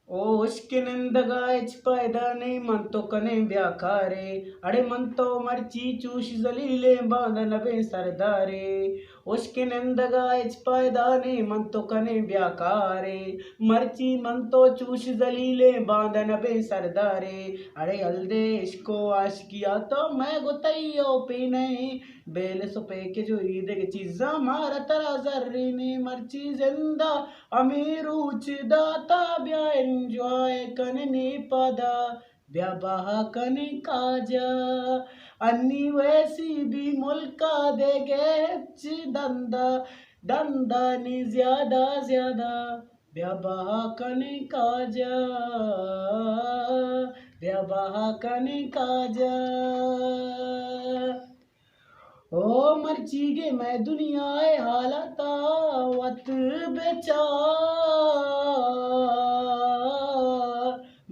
उसके निंदगायच पैदा नहीं मन तो कने व्याकारे अड़े मन तो मर्ची चूश जलीले बांधन बे सरदारे उसके निंदगायच पैदा नहीं मन तो कने व्याकारे मर्ची मन तो चूश जलीले बांधन बे सरदारे अड़े अलदेश को आश किया तो मैं गुतैयो पी नहीं बेल सुपे के जो ईद के चीजा मारा तरा जर्री मर्ची जिंदा अमीर उच दाता ब्या एंजॉय कननी पदा ब्या बहा कने काजा अन्नी वैसी भी मुल्का देगे दंदा दंदा नी ज्यादा ज्यादा ब्या बहा कने काजा ब्या बहा कने काजा ओ मर्ची गे मैं दुनिया हालता वत बेचा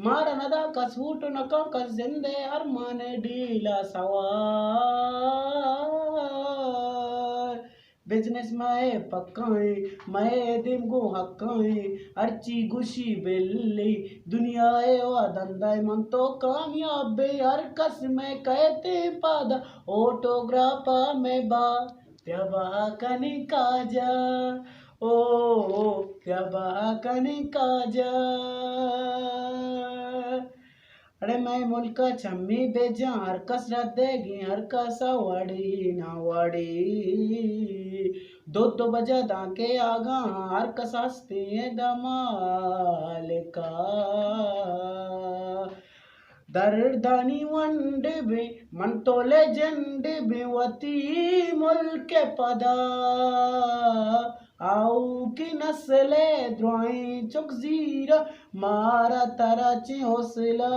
मारा नदा का सूट नका का जिंदे अरमान डीला सवार बिजनेस में पक्काए मैं दिन को हक्काए अर्ची गुशी बिल्ली दुनिया वा धंधा मन तो कामयाब बे हर कस में कहते पादा ऑटोग्राफा में बा प्याबा कने काजा ओ प्याबा कने काजा अरे मैं मुल्क छम्मी बेजा हर कसरत देगी हर कसा वाड़ी ना वाड़ी दो बजा दाके आगा हर कसास्ते दमाल का दर्दानी वंड बे मन तो लेजेंड बे वती मुल्क पदा आओ की नस्ले द्रोई चुक जीरा मारा तरा ची हौसला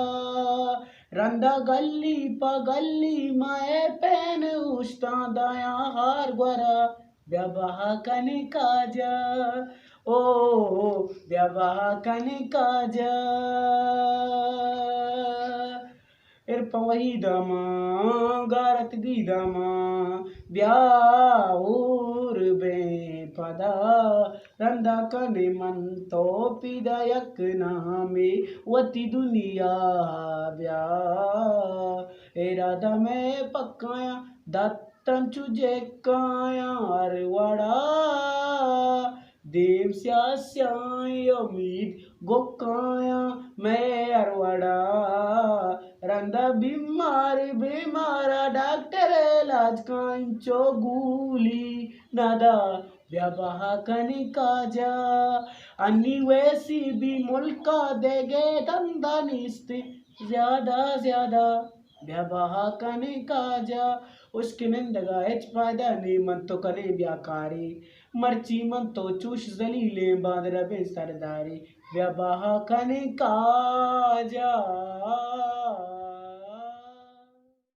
रंदा गली पा गली माए पेन उस्ता दाया हार ग्वरा ब्याबा कने काजा ओ ब्याबा कने काजा इरपवही दमा गारत दी दमा ब्याऊर बे पदा रंदा कने मन तो पिदायक नामे वती दुनिया ब्या इरादा में पक्काया दत्तन चुजे काया अरवाड़ा देव स्याय उम्मीद गोकाया मैं अरवाड़ा रंदा बीमारा डॉक्टर इलाज कांचो गूली नदा ब्याबा कने काजा अन्नी वैसी भी मुल्का देगे धंधा निस्ते ज्यादा ज्यादा ब्याबा कने काजा उसके निंदगा एच फायदा नहीं मन तो कने ब्याकारी मर्ची मन तो चूश जलीले बांदरा बे सरदारी ब्याबा कने काजा